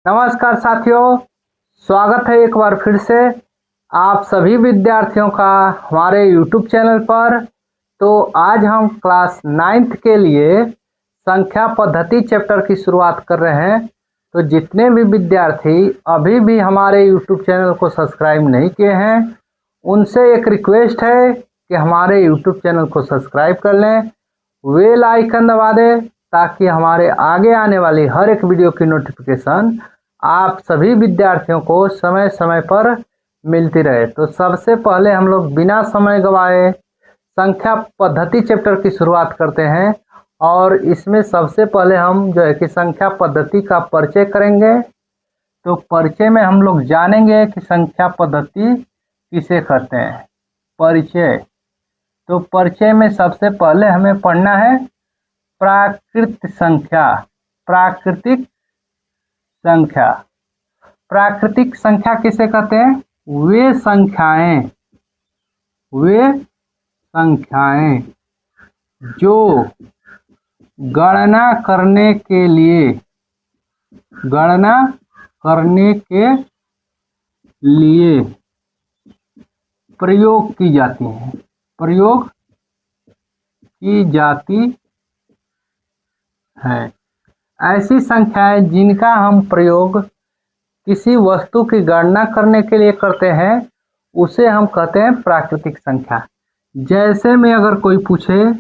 नमस्कार साथियों, स्वागत है एक बार फिर से आप सभी विद्यार्थियों का हमारे YouTube चैनल पर। तो आज हम क्लास 9th के लिए संख्या पद्धति चैप्टर की शुरुआत कर रहे हैं। तो जितने भी विद्यार्थी अभी भी हमारे YouTube चैनल को सब्सक्राइब नहीं किए हैं, उनसे एक रिक्वेस्ट है कि हमारे YouTube चैनल को सब्सक्राइब कर लें, बेल आइकन दबा दें ताकि हमारे आगे आने वाली हर एक वीडियो की नोटिफिकेशन आप सभी विद्यार्थियों को समय समय पर मिलती रहे। तो सबसे पहले हम लोग बिना समय गवाए संख्या पद्धति चैप्टर की शुरुआत करते हैं और इसमें सबसे पहले हम जो है कि संख्या पद्धति का परिचय करेंगे। तो परिचय में हम लोग जानेंगे कि संख्या पद्धति किसे कहते हैं। परिचय, तो परिचय में सबसे पहले हमें पढ़ना है प्राकृत संख्या। प्राकृतिक संख्या, प्राकृतिक संख्या किसे कहते हैं? वे संख्याएं जो गणना करने के लिए प्रयोग की जाती है। ऐसी संख्याएं जिनका हम प्रयोग किसी वस्तु की गणना करने के लिए करते हैं उसे हम कहते हैं प्राकृतिक संख्या। जैसे में अगर कोई पूछे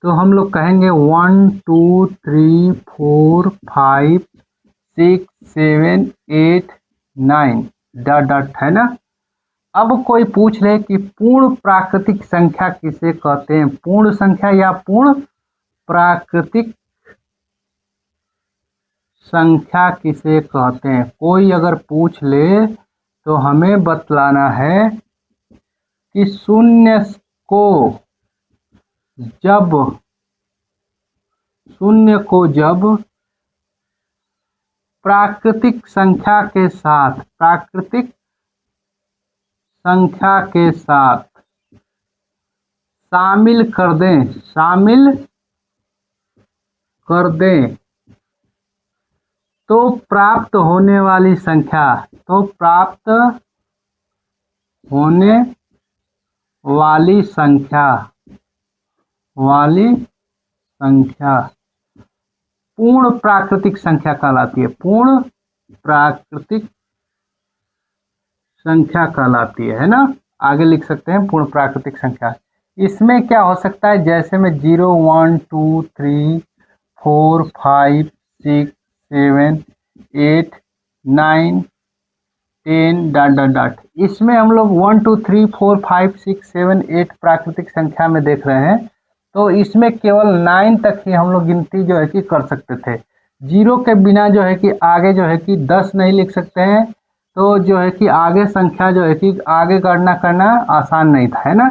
तो हम लोग कहेंगे 1 2 3 4 5 6 7 8 9 डॉट डॉट, है ना। अब कोई पूछ ले कि पूर्ण प्राकृतिक संख्या किसे कहते हैं, पूर्ण संख्या या पूर्ण प्राकृतिक संख्या किसे कहते हैं, कोई अगर पूछ ले तो हमें बतलाना है कि शून्य को जब प्राकृतिक संख्या के साथ शामिल कर दें तो प्राप्त होने वाली संख्या पूर्ण प्राकृतिक संख्या कहलाती है। पूर्ण प्राकृतिक संख्या कहलाती है ना। आगे लिख सकते हैं पूर्ण प्राकृतिक संख्या। इसमें क्या हो सकता है, जैसे में 0 1 2 3 4 5 6 7 8 9 10 डॉट डॉट डॉट। इसमें हम लोग 1 2 3 4 5 6 7 8 प्राकृतिक संख्या में देख रहे हैं। तो इसमें केवल 9 तक ही हम लोग गिनती जो है कि कर सकते थे। 0 के बिना जो है कि आगे जो है कि 10 नहीं लिख सकते हैं। तो जो है कि आगे संख्या जो है कि आगे गणना करना आसान नहीं था, है ना।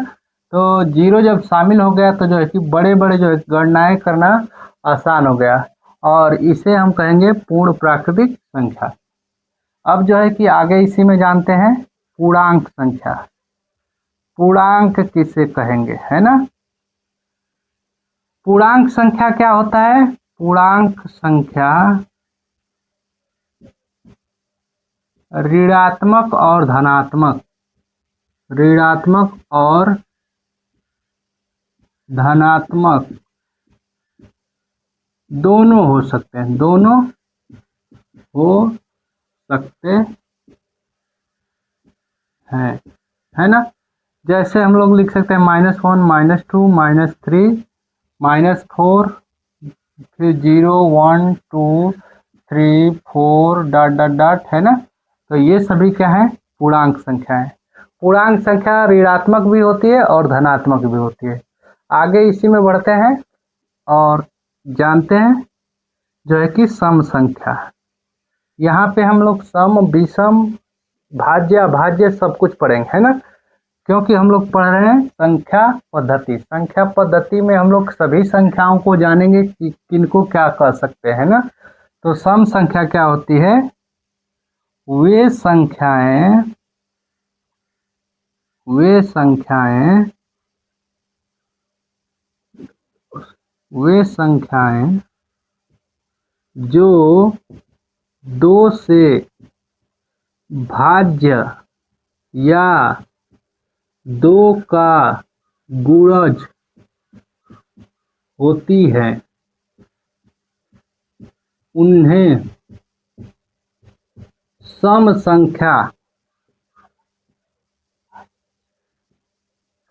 तो 0 जब शामिल हो गया तो जो है कि बड़े बड़े जो है गणनाएं करना आसान हो गया और इसे हम कहेंगे पूर्ण प्राकृतिक संख्या। अब जो है कि आगे इसी में जानते हैं पूर्णांक संख्या। पूर्णांक किसे कहेंगे, है ना। पूर्णांक संख्या क्या होता है? पूर्णांक संख्या ऋणात्मक और धनात्मक दोनों हो सकते हैं, है ना। जैसे हम लोग लिख सकते हैं -1 -2 -3 -4 फिर 0 1 2 3 4 डॉट डॉट डॉट, है ना। तो ये सभी क्या है? पूर्णांक संख्या है। पूर्णांक संख्या ऋणात्मक भी होती है और धनात्मक भी होती है। आगे इसी में बढ़ते हैं और जानते हैं जो है कि सम संख्या। यहाँ पे हम लोग सम विषम भाज्य अभाज्य सब कुछ पढ़ेंगे, है ना, क्योंकि हम लोग पढ़ रहे हैं संख्या पद्धति। संख्या पद्धति में हम लोग सभी संख्याओं को जानेंगे कि किनको क्या कह सकते हैं ना। तो सम संख्या क्या होती है? वे संख्याएं जो 2 से भाज्य या 2 का गुणज होती है उन्हें सम संख्या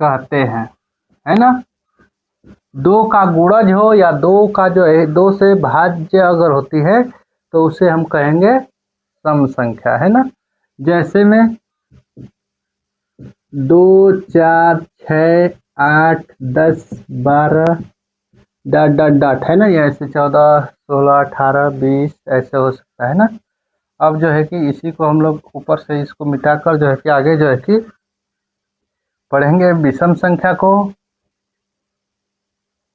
कहते हैं, है ना। 2 का गुणज हो या 2 का जो है 2 से भाज्य अगर होती है तो उसे हम कहेंगे सम संख्या, है ना। जैसे में 2 4 6 8 10 12 डॉट डॉट डॉट, है ना। ये ऐसे 14 16 18 20 ऐसे हो सकता है ना। अब जो है कि इसी को हम लोग ऊपर से इसको मिटाकर जो है कि आगे जो है कि पढ़ेंगे विषम संख्या को।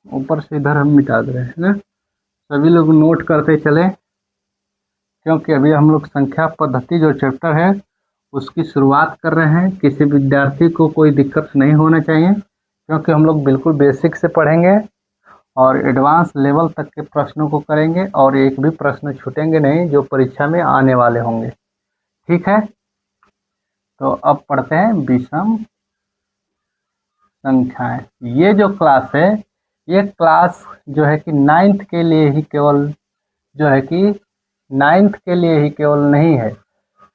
ऊपर से इधर हम मिटा दे रहे हैं ना, सभी लोग नोट करते चले, क्योंकि अभी हम लोग संख्या पद्धति जो चैप्टर है उसकी शुरुआत कर रहे हैं। किसी विद्यार्थी को कोई दिक्कत नहीं होना चाहिए, क्योंकि हम लोग बिल्कुल बेसिक से पढ़ेंगे और एडवांस लेवल तक के प्रश्नों को करेंगे और एक भी प्रश्न छूटेंगे नहीं जो परीक्षा में आने वाले होंगे, ठीक है। तो अब पढ़ते हैं विषम संख्याएं। ये जो क्लास है ये क्लास जो है कि 9th के लिए ही केवल जो है कि 9th के लिए ही केवल नहीं है,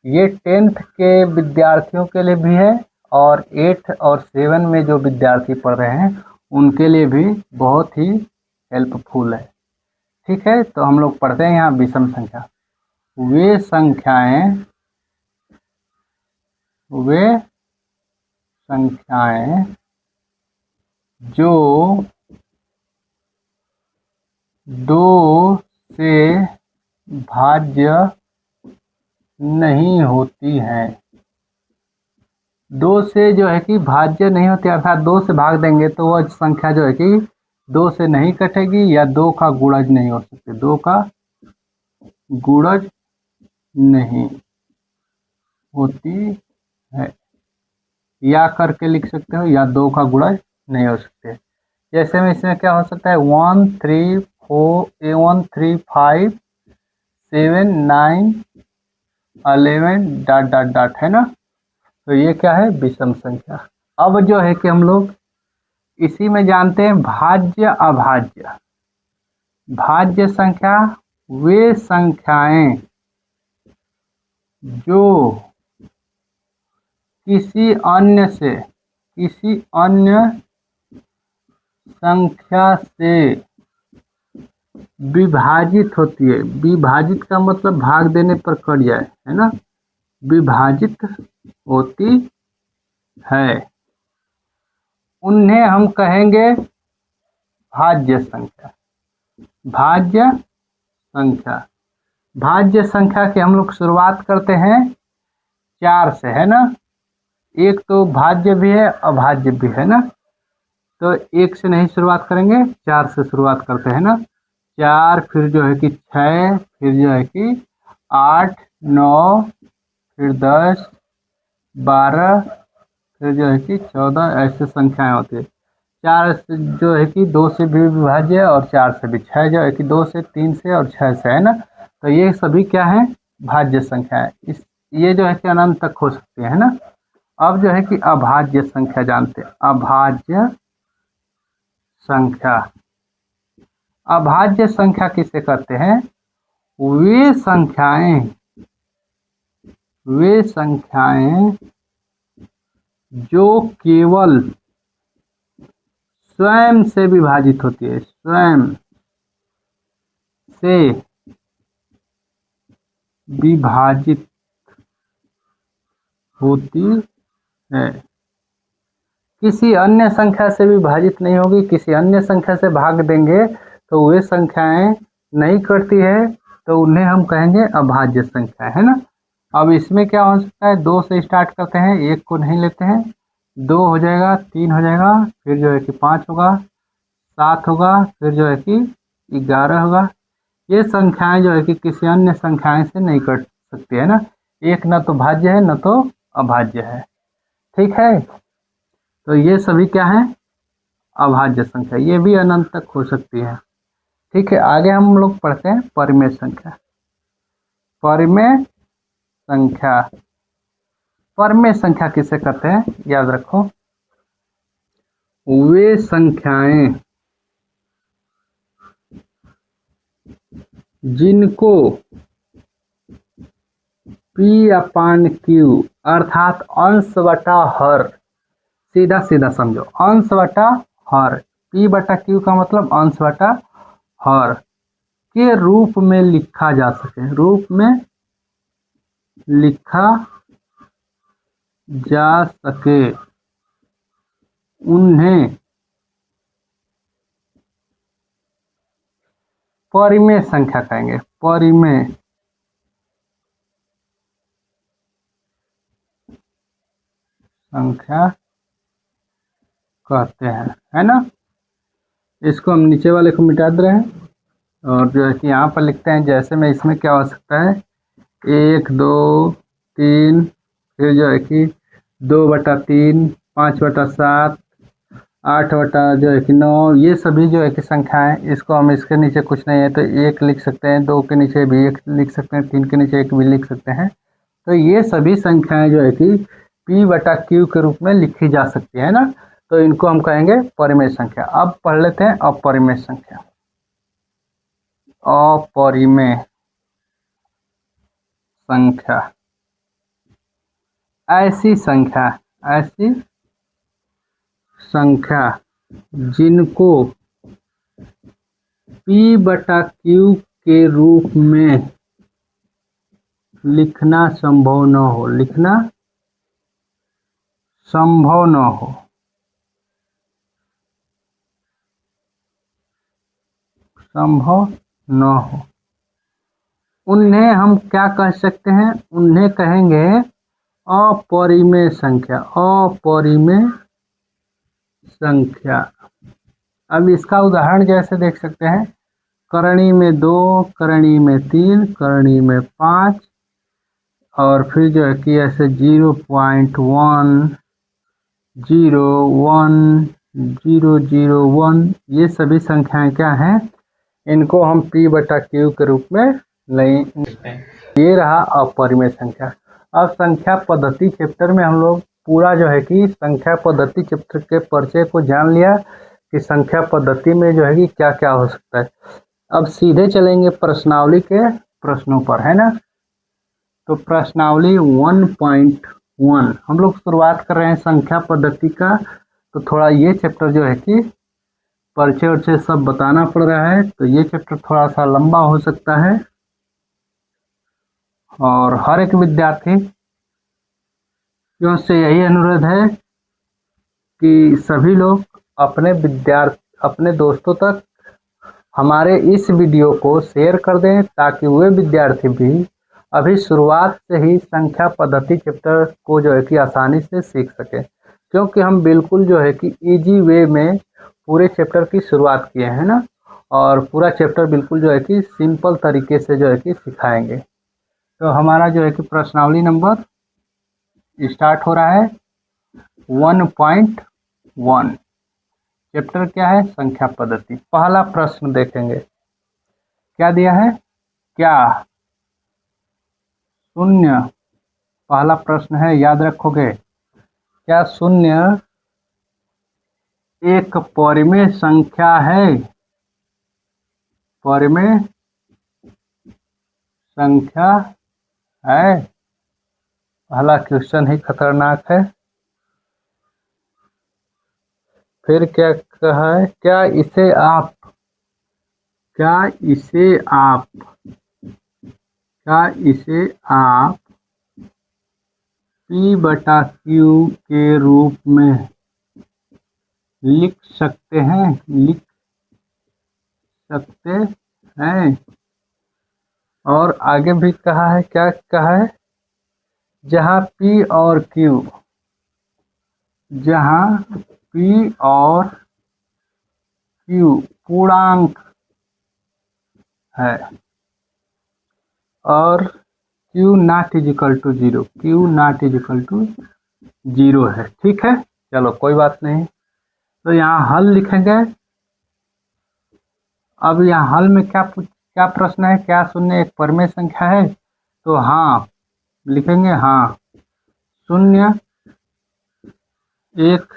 ये 10th के विद्यार्थियों के लिए भी है और 8 और 7 में जो विद्यार्थी पढ़ रहे हैं उनके लिए भी बहुत ही हेल्पफुल है, ठीक है। तो हम लोग पढ़ते हैं यहाँ विषम संख्या। वे संख्याएं जो 2 से भाज्य नहीं होती हैं। 2 से जो है कि भाज्य नहीं होती, अर्थात 2 से भाग देंगे तो वह संख्या जो है कि 2 से नहीं कटेगी या 2 का गुणज नहीं हो सकती, 2 का गुणज नहीं होती है, या करके लिख सकते हो, या 2 का गुणज नहीं हो सकते। जैसे में इसमें क्या हो सकता है 1 3 4 1 3 5 7 9 11 डॉट डॉट डॉट, है ना। तो ये क्या है विषम संख्या। अब जो है कि हम लोग इसी में जानते हैं भाज्य अभाज्य। भाज्य संख्या वे संख्याएं जो किसी अन्य संख्या से विभाजित होती है। विभाजित का मतलब भाग देने पर कट जाए, है ना। विभाजित होती है उन्हें हम कहेंगे भाज्य संख्या। भाज्य संख्या, भाज्य संख्या की हम लोग शुरुआत करते हैं 4 से, है ना। एक तो भाज्य भी है अभाज्य भी है ना, तो 1 से नहीं शुरुआत करेंगे, 4 से शुरुआत करते हैं ना। 4 फिर जो है कि 6 फिर जो है कि 8 9 फिर 10 12 फिर जो है कि 14 ऐसे संख्याएं होती है। 4 से जो है कि 2 से भी विभाज्य और 4 से भी। 6 जो है कि 2 से 3 से और 6 से, है ना। तो ये सभी क्या है भाज्य संख्या है। ये जो है कि अनंत तक हो सकती है ना। अब जो है कि अभाज्य संख्या जानते हैं। अभाज्य संख्या, अभाज्य संख्या किसे कहते हैं? वे संख्याएं जो केवल स्वयं से विभाजित होती है, स्वयं से विभाजित होती है, किसी अन्य संख्या से विभाजित नहीं होगी। किसी अन्य संख्या से भाग देंगे तो वे संख्याएं नहीं करती है, तो उन्हें हम कहेंगे अभाज्य संख्या, है ना। अब इसमें क्या हो सकता है 2 से स्टार्ट करते हैं, 1 को नहीं लेते हैं, 2 हो जाएगा, 3 हो जाएगा, फिर जो है कि 5 होगा, 7 होगा, फिर जो है कि 11 होगा। ये संख्याएं जो है कि किसी अन्य संख्याएं से नहीं कट सकती है ना। एक न तो भाज्य है न तो अभाज्य है, ठीक है। तो ये सभी क्या है अभाज्य संख्या, ये भी अनंत तक हो सकती है, ठीक है। आगे हम लोग पढ़ते हैं परिमेय संख्या। परिमेय संख्या। परिमेय संख्या किसे कहते हैं, याद रखो, वे संख्याएं जिनको P/Q अर्थात अंश बटा हर, सीधा सीधा समझो, अंश बटा हर, P/Q का मतलब अंश बटा हर के रूप में लिखा जा सके, रूप में लिखा जा सके, उन्हें परिमेय संख्या कहेंगे। परिमेय संख्या कहते हैं, है ना। इसको हम नीचे वाले को मिटा दे रहे हैं और जो है कि यहाँ पर लिखते हैं, जैसे में इसमें क्या हो सकता है, 1 2 3, फिर जो है कि 2/3, 5/7, 8/9, ये सभी जो है कि संख्याएं, इसको हम इसके नीचे कुछ नहीं है तो 1 लिख सकते हैं, 2 के नीचे भी 1 लिख सकते हैं, 3 के नीचे 1 भी लिख सकते हैं। तो ये सभी संख्याएं जो है कि P/Q के रूप में लिखी जा सकती है ना, तो इनको हम कहेंगे परिमेय संख्या। अब पढ़ लेते हैं अपरिमेय संख्या। अपरिमेय संख्या ऐसी संख्या जिनको P/Q के रूप में लिखना संभव न हो, लिखना संभव न हो, संभव न हो, उन्हें हम क्या कह सकते हैं, उन्हें कहेंगे अपरिमेय संख्या। अपरिमेय संख्या। अब इसका उदाहरण जैसे देख सकते हैं, करणी में 2, करणी में 3, करणी में 5, और फिर जो है कि ऐसे 0.1 0 1 0 0 1, ये सभी संख्याएं क्या हैं, इनको हम P/Q के रूप में नहीं। ये रहा अपरिमेय संख्या। अब संख्या पद्धति चैप्टर में हम लोग पूरा जो है कि संख्या पद्धति चैप्टर के परिचय को जान लिया कि संख्या पद्धति में जो है कि क्या क्या हो सकता है। अब सीधे चलेंगे प्रश्नावली के प्रश्नों पर, है ना। तो प्रश्नावली 1.1 हम लोग शुरुआत कर रहे हैं संख्या पद्धति का, तो थोड़ा ये चैप्टर जो है कि परिचय उर्चय सब बताना पड़ रहा है, तो ये चैप्टर थोड़ा सा लंबा हो सकता है और हर एक विद्यार्थी से यही अनुरोध है कि सभी लोग अपने दोस्तों तक हमारे इस वीडियो को शेयर कर दें, ताकि वे विद्यार्थी भी अभी शुरुआत से ही संख्या पद्धति चैप्टर को जो है कि आसानी से सीख सके, क्योंकि हम बिल्कुल जो है कि इजी वे में पूरे चैप्टर की शुरुआत किए हैं ना, और पूरा चैप्टर बिल्कुल जो है कि सिंपल तरीके से जो है कि सिखाएंगे। तो हमारा जो है कि प्रश्नावली नंबर स्टार्ट हो रहा है 1.1। चैप्टर क्या है, संख्या पद्धति। पहला प्रश्न देखेंगे, क्या दिया है, क्या शून्य, पहला प्रश्न है, याद रखोगे, क्या शून्य एक परिमेय संख्या है। परिमेय संख्या है। पहला क्वेश्चन ही खतरनाक है। फिर क्या कहा है, क्या इसे आप P/Q के रूप में लिख सकते हैं। और आगे भी कहा है, क्या कहा है, जहाँ P और Q पूर्णांक है और Q not equal to 0, Q not equal to 0 है। ठीक है, चलो कोई बात नहीं। तो यहाँ हल लिखेंगे। अब यहाँ हल में क्या प्रश्न है, क्या शून्य एक परिमेय संख्या है। तो हाँ लिखेंगे, हाँ 0 एक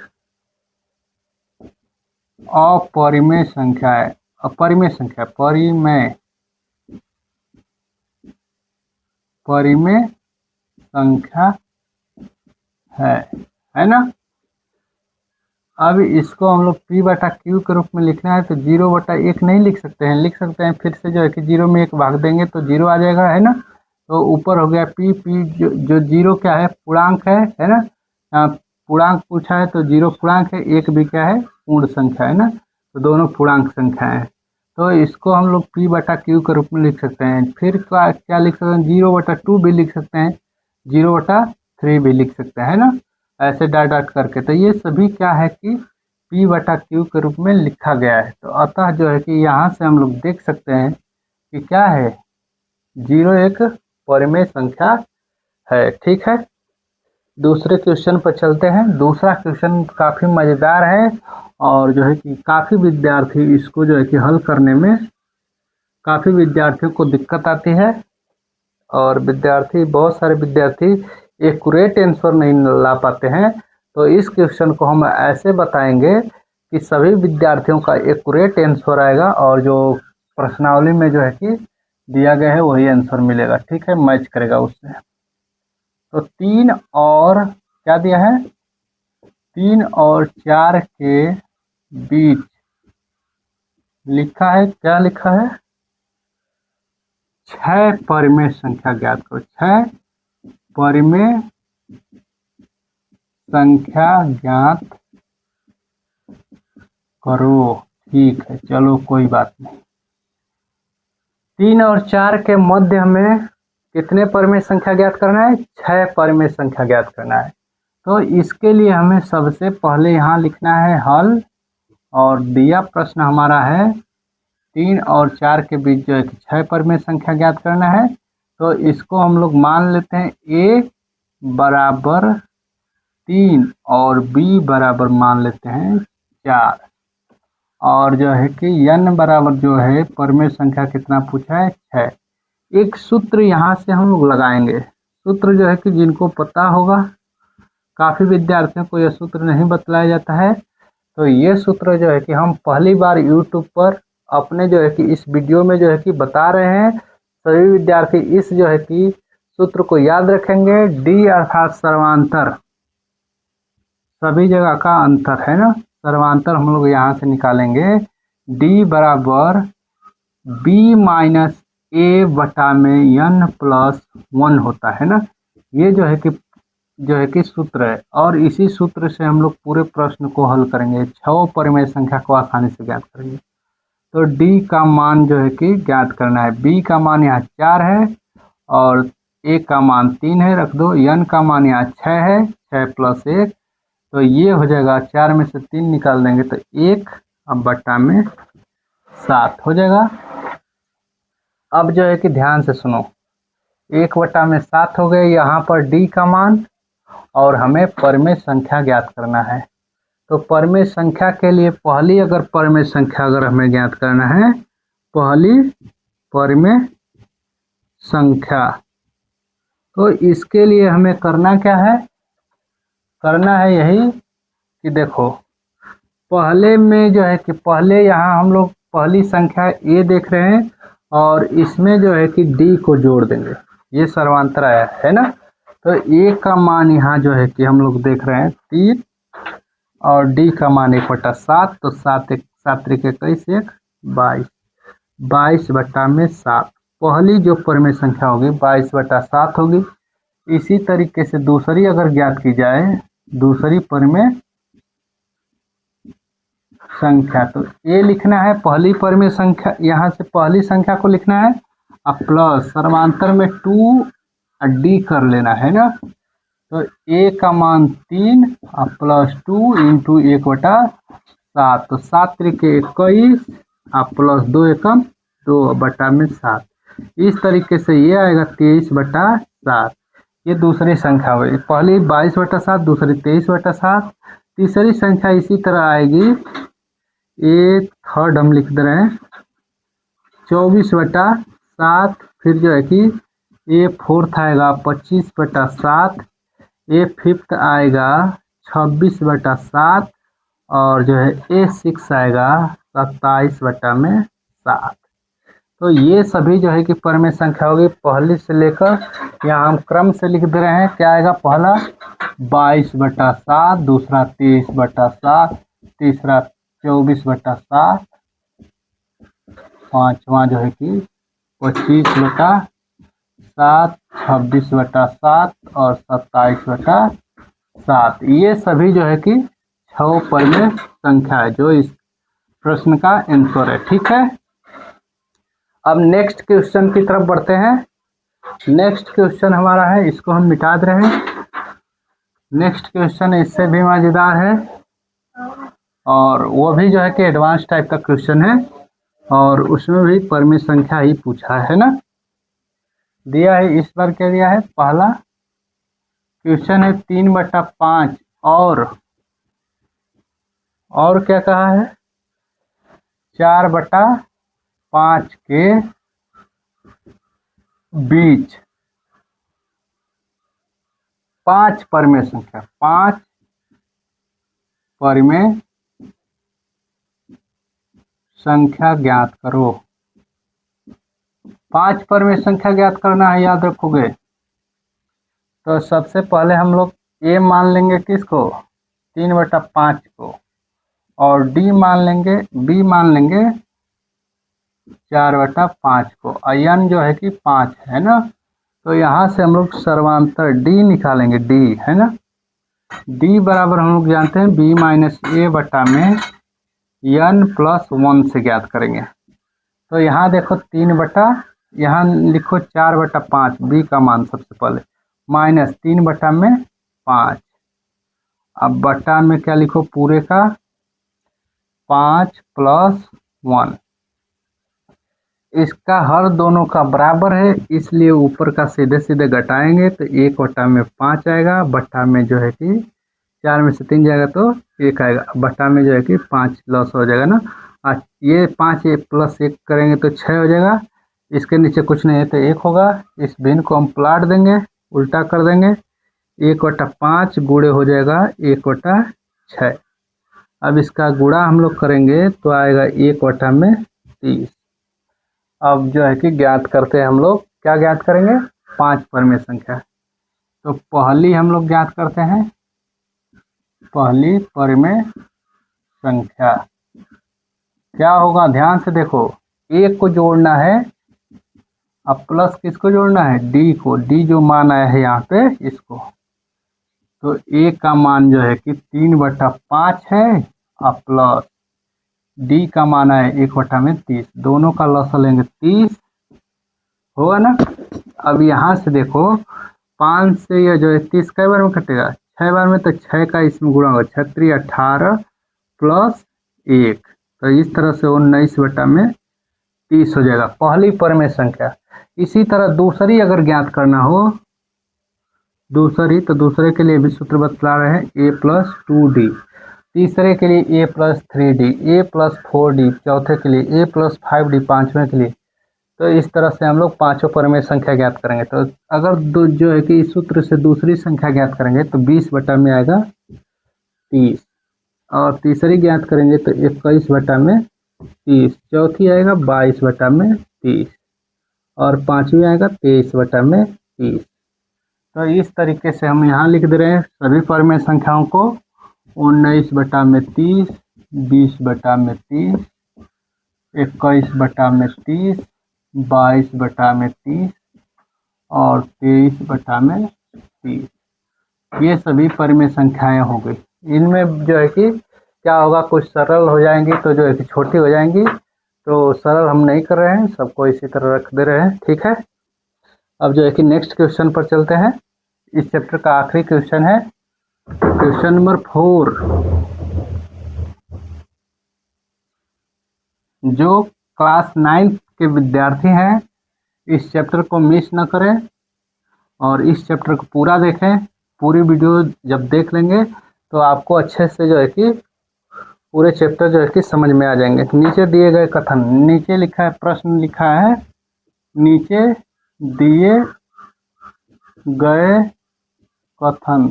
अपरिमेय संख्या है, अपरिमेय संख्या, परिमेय संख्या है ना। अब इसको हम लोग p बटा q के रूप में लिखना है, तो 0/1 नहीं लिख सकते हैं, लिख सकते हैं फिर से जो है कि 0 में 1 भाग देंगे तो 0 आ जाएगा, है ना। तो ऊपर हो गया p, जो 0 क्या है, पूर्णांक है ना। पूर्णांक पूछा है तो 0 पूर्णांक है, 1 भी क्या है, पूर्ण संख्या है ना, तो दोनों पूर्णांक संख्या है। तो इसको हम लोग p बटा q के रूप में लिख सकते हैं। फिर क्या लिख सकते हैं, 0/2 भी लिख सकते हैं, 0/3 भी लिख सकते हैं, है ना, ऐसे डॉट डॉट करके। तो ये सभी क्या है कि p बटा q के रूप में लिखा गया है। तो अतः जो है कि यहाँ से हम लोग देख सकते हैं कि क्या है, 0 एक परिमेय संख्या है। ठीक है, दूसरे क्वेश्चन पर चलते हैं। दूसरा क्वेश्चन काफ़ी मज़ेदार है और जो है कि काफ़ी विद्यार्थी इसको जो है कि हल करने में काफ़ी विद्यार्थियों को दिक्कत आती है और बहुत सारे विद्यार्थी एक्यूरेट आंसर नहीं ला पाते हैं। तो इस क्वेश्चन को हम ऐसे बताएंगे कि सभी विद्यार्थियों का एक्यूरेट आंसर आएगा और जो प्रश्नावली में जो है कि दिया गया है वही आंसर मिलेगा। ठीक है, मैच करेगा उससे। तो 3 और क्या दिया है, 3 और 4 के बीच लिखा है, क्या लिखा है, 6 परिमेय संख्या ज्ञात करो, 6 परिमेय संख्या ज्ञात करो। ठीक है, चलो कोई बात नहीं। 3 और 4 के मध्य हमें कितने परिमेय संख्या ज्ञात करना है, 6 परिमेय संख्या ज्ञात करना है। तो इसके लिए हमें सबसे पहले यहाँ लिखना है हल, और दिया प्रश्न हमारा है 3 और 4 के बीच जो है 6 परिमेय संख्या ज्ञात करना है। तो इसको हम लोग मान लेते हैं a बराबर 3 और b बराबर मान लेते हैं 4, और जो है कि n बराबर जो है परिमेय संख्या कितना पूछा है, 6। एक सूत्र यहाँ से हम लोग लगाएंगे, सूत्र जो है कि जिनको पता होगा, काफ़ी विद्यार्थियों को यह सूत्र नहीं बतलाया जाता है। तो ये सूत्र जो है कि हम पहली बार YouTube पर अपने जो है कि इस वीडियो में जो है कि बता रहे हैं। सभी विद्यार्थी इस जो है कि सूत्र को याद रखेंगे। D अर्थात सर्वांतर, सभी जगह का अंतर है ना, सर्वांतर हम लोग यहाँ से निकालेंगे। D बराबर b माइनस a बटा में n प्लस 1 होता है ना। ये जो है कि सूत्र है, और इसी सूत्र से हम लोग पूरे प्रश्न को हल करेंगे, 6 परिमेय संख्या को आसानी से ज्ञात करेंगे। तो d का मान जो है कि ज्ञात करना है। b का मान यहाँ 4 है और a का मान 3 है, रख दो। n का मान यहाँ 6 है, 6 प्लस 1, तो ये हो जाएगा, 4 में से 3 निकाल देंगे तो 1 अब बटा में 7 हो जाएगा। अब जो है कि ध्यान से सुनो, 1 बटा में 7 हो गए यहाँ पर d का मान, और हमें परिमेय संख्या ज्ञात करना है। तो परिमेय संख्या के लिए पहली परिमेय संख्या हमें ज्ञात करना है, पहली परिमेय संख्या, तो इसके लिए हमें करना क्या है, करना है यही कि देखो पहले में जो है कि पहले यहाँ हम लोग पहली संख्या a देख रहे हैं और इसमें जो है कि d को जोड़ देंगे, ये सर्वांतर आया है ना। तो a का मान यहाँ जो है कि हम लोग देख रहे हैं 3 और d का मान 1/7, तो 7 3 21 22, 22 बटा में 7, पहली जो परिमेय संख्या होगी 22/7 होगी। इसी तरीके से दूसरी अगर ज्ञात की जाए, दूसरी परिमेय संख्या, तो a लिखना है पहली परिमेय संख्या, यहाँ से पहली संख्या को लिखना है और प्लस सर्वांतर में 2 d कर लेना है ना। तो a का मान 3 और प्लस 2 इंटू 1/7, तो 7 3 21 और प्लस 2 एकम 2 बटा में 7। इस तरीके से ये आएगा 23/7। ये दूसरी संख्या हुई, पहली 22/7, दूसरी 23/7। तीसरी संख्या इसी तरह आएगी, एक थर्ड हम लिख दे रहे हैं 24/7, फिर जो है कि ए फोर्थ आएगा 25/7, ए फिफ्थ आएगा 26/7 और जो है ए सिक्स आएगा 27/7। तो ये सभी जो है कि परमेय संख्या होगी पहली से लेकर, यहाँ हम क्रम से लिख दे रहे हैं। क्या आएगा? पहला 22/7, दूसरा 23/7, तीसरा 24/7, पांचवा जो है कि 25/7, 26/7 और 27/7। ये सभी जो है कि 6 परमेय संख्या है जो इस प्रश्न का आंसर है। ठीक है, अब नेक्स्ट क्वेश्चन की तरफ बढ़ते हैं। नेक्स्ट क्वेश्चन हमारा है, इसको हम मिटा दे रहे हैं। नेक्स्ट क्वेश्चन इससे भी मजेदार है और वो भी जो है कि एडवांस टाइप का क्वेश्चन है और उसमें भी परमेय संख्या ही पूछा है ना, दिया है। इस बार क्या दिया है? पहला क्वेश्चन है 3/5 और क्या कहा है? 4/5 के बीच 5 परमेय संख्या, 5 परमेय संख्या ज्ञात करो। 5 परमेय संख्या ज्ञात करना है, याद रखोगे। तो सबसे पहले हम लोग ए मान लेंगे किसको? 3/5 को, और डी मान लेंगे, बी मान लेंगे 4/5 को, एन जो है कि 5 है ना। तो यहाँ से हम लोग सर्वांतर डी निकालेंगे, डी है ना। डी बराबर हम लोग जानते हैं बी माइनस ए बटा में n+1 से ज्ञात करेंगे। तो यहाँ देखो 3 यहाँ लिखो 4/5, बी का मान सबसे पहले, माइनस 3/5, अब बटा में क्या लिखो? पूरे का 5+1। इसका हर दोनों का बराबर है, इसलिए ऊपर का सीधे सीधे घटाएंगे तो 1/5 आएगा, बटा में जो है कि 4 में से 3 जाएगा तो 1 आएगा, बटा में जो है कि 5 लॉस हो जाएगा ना। ये 5 +1 करेंगे तो 6 हो जाएगा, इसके नीचे कुछ नहीं है तो 1 होगा। इस भिन्न को हम पलट देंगे, उल्टा कर देंगे, 1/5 गुणे हो जाएगा 1/6। अब इसका गुणा हम लोग करेंगे तो आएगा 1/30। अब जो है कि ज्ञात करते हैं हम लोग, क्या ज्ञात करेंगे? 5 परमेय संख्या। तो पहली हम लोग ज्ञात करते हैं, पहली परमेय संख्या क्या होगा? ध्यान से देखो, एक को जोड़ना है, अब प्लस किसको जोड़ना है? डी को। डी जो मान आया है यहाँ पे इसको, तो ए का मान जो है कि 3/5 है और प्लस डी का मान है 1/30, दोनों का लॉस लेंगे 30 होगा ना। अब यहाँ से देखो 5 से ये जो है 30 कई बार में कटेगा? 6 बार में, तो 6 का इसमें गुणा होगा, 6 × 18 + 1, तो इस तरह से 19/30 हो जाएगा पहली परमेय संख्या। इसी तरह दूसरी अगर ज्ञात करना हो, दूसरी, तो दूसरे के लिए भी सूत्र बतला रहे हैं, a+2d, तीसरे के लिए a+3d, a+4d, चौथे के लिए a+5d, पांचवें के लिए। तो इस तरह से हम लोग पांचों परमेय संख्या ज्ञात करेंगे। तो अगर जो है कि इस सूत्र से दूसरी संख्या ज्ञात करेंगे तो 20/में आएगा 30, और तीसरी ज्ञात करेंगे तो 21/30, चौथी आएगा 22/30 और पांचवी आएगा 23/30। तो इस तरीके से हम यहाँ लिख दे रहे हैं सभी परमेय संख्याओं को, 19/30, 20/30, 21/30, 22/30 और 23/30। ये सभी परमेय संख्याएं हो गई। इनमें जो है कि क्या होगा, कुछ सरल हो जाएंगी तो जो है कि छोटी हो जाएंगी, तो सरल हम नहीं कर रहे हैं, सबको इसी तरह रख दे रहे हैं। ठीक है, अब जो है कि नेक्स्ट क्वेश्चन पर चलते हैं। इस चैप्टर का आखिरी क्वेश्चन है क्वेश्चन नंबर 4। जो क्लास 9 के विद्यार्थी हैं इस चैप्टर को मिस न करें और इस चैप्टर को पूरा देखें। पूरी वीडियो जब देख लेंगे तो आपको अच्छे से जो है कि पूरे चैप्टर जो है कि समझ में आ जाएंगे। नीचे दिए गए कथन, नीचे लिखा है, प्रश्न लिखा है, नीचे दिए गए कथन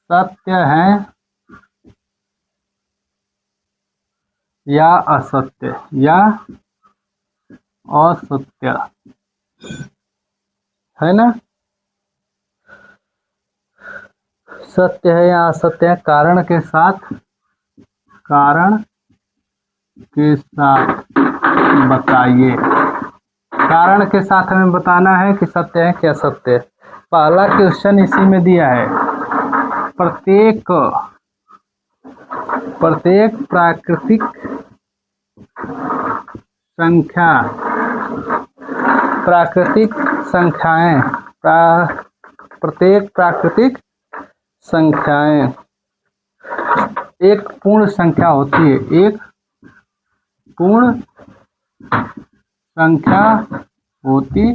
सत्य हैं या असत्य है ना, सत्य है या असत्य है, कारण के साथ बताइए। कारण के साथ हमें बताना है कि सत्य है कि असत्य है। पहला क्वेश्चन इसी में दिया है, प्रत्येक प्राकृतिक संख्याएं एक पूर्ण संख्या होती है, एक पूर्ण संख्या होती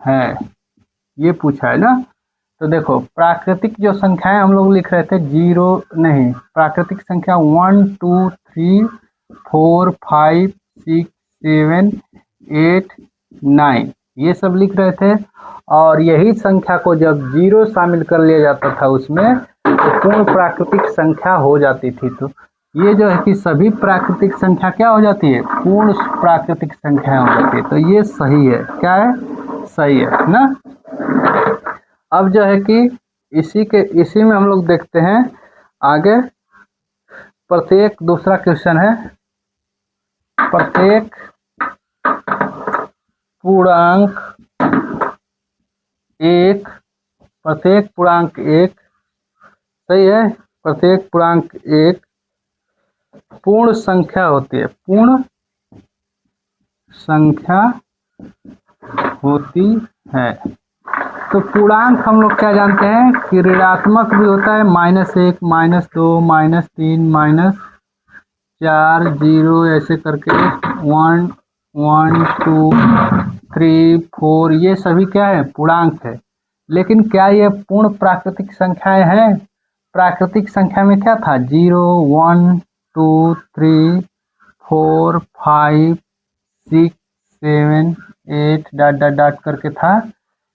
है, ये पूछा है ना। तो देखो प्राकृतिक जो संख्याएं हम लोग लिख रहे थे, जीरो नहीं, प्राकृतिक संख्या 1 2 3 4 5 6 7 8 9 ये सब लिख रहे थे। और यही संख्या को जब जीरो शामिल कर लिया जाता था उसमें, तो पूर्ण प्राकृतिक संख्या हो जाती थी। तो ये जो है कि सभी प्राकृतिक संख्या क्या हो जाती है, पूर्ण प्राकृतिक संख्या हो जाती है। तो ये सही है, क्या है, सही है ना। अब जो है कि इसी में हम लोग देखते हैं आगे, प्रत्येक दूसरा क्वेश्चन है, प्रत्येक पूर्णांक एक सही है, प्रत्येक पूर्णांक एक पूर्ण संख्या होती है, पूर्ण संख्या होती है। तो पूर्णांक हम लोग क्या जानते हैं कि ऋणात्मक भी होता है, -1 -2 -3 -4 0 ऐसे करके 1 1 2 3 4 ये सभी क्या है, पूर्णांक है। लेकिन क्या ये पूर्ण प्राकृतिक संख्याएं हैं? प्राकृतिक संख्या में क्या था, 0 1 2 3 4 5 6 7 8 डॉट डॉट डॉट करके था।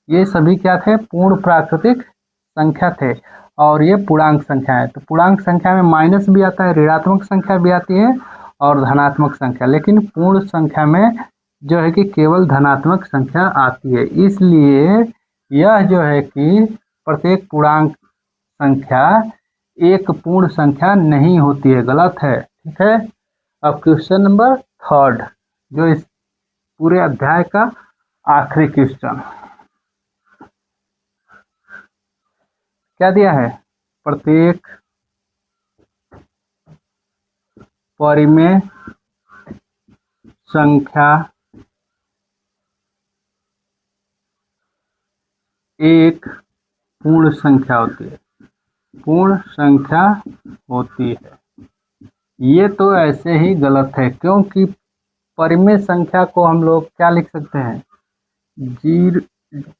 ये सभी क्या थे, पूर्ण प्राकृतिक संख्या थे और ये पूर्णांक संख्या है। तो पूर्णांक संख्या में माइनस भी आता है, ऋणात्मक संख्या भी आती है और धनात्मक संख्या, लेकिन पूर्ण संख्या में जो है कि केवल धनात्मक संख्या आती है। इसलिए यह जो है कि प्रत्येक पूर्णांक संख्या एक पूर्ण संख्या नहीं होती है, गलत है, ठीक है। अब क्वेश्चन नंबर 3 जो इस पूरे अध्याय का आखिरी क्वेश्चन क्या दिया है, प्रत्येक परिमेय संख्या एक पूर्ण संख्या होती है, पूर्ण संख्या होती है। ये तो ऐसे ही गलत है, क्योंकि परिमेय संख्या को हम लोग क्या लिख सकते हैं,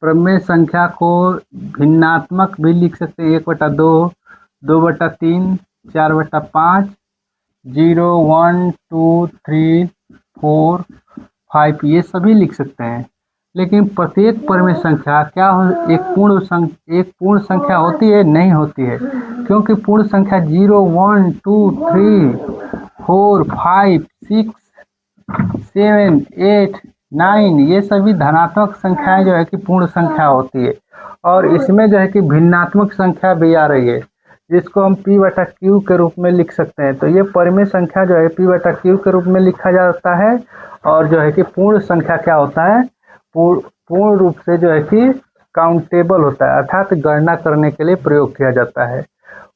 परिमेय संख्या को भिन्नात्मक भी लिख सकते हैं, 1/2 2/3 4/5 0 1 2 3 4 5 ये सभी लिख सकते हैं। लेकिन प्रत्येक परिमेय संख्या क्या हो, एक पूर्ण संख्या होती है, नहीं होती है, क्योंकि पूर्ण संख्या 0 1 2 3 4 5 6 7 8 9 ये सभी धनात्मक संख्याएं जो है कि पूर्ण संख्या होती है। और इसमें जो है कि भिन्नात्मक संख्या भी आ रही है, जिसको हम p/q के रूप में लिख सकते हैं। तो ये परिमेय संख्या जो है p/q के रूप में लिखा जाता है। और जो है कि पूर्ण संख्या क्या होता है, पूर्ण रूप से जो है कि काउंटेबल होता है, अर्थात गणना करने के लिए प्रयोग किया जाता है।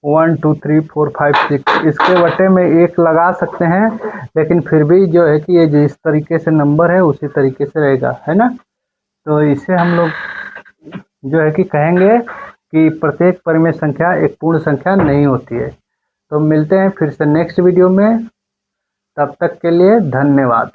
1 2 3 4 5 6 इसके बटे में 1 लगा सकते हैं, लेकिन फिर भी जो है कि ये जिस तरीके से नंबर है उसी तरीके से रहेगा, है ना। तो इसे हम लोग जो है कि कहेंगे कि प्रत्येक परिमेय संख्या एक पूर्ण संख्या नहीं होती है। तो मिलते हैं फिर से नेक्स्ट वीडियो में, तब तक के लिए धन्यवाद।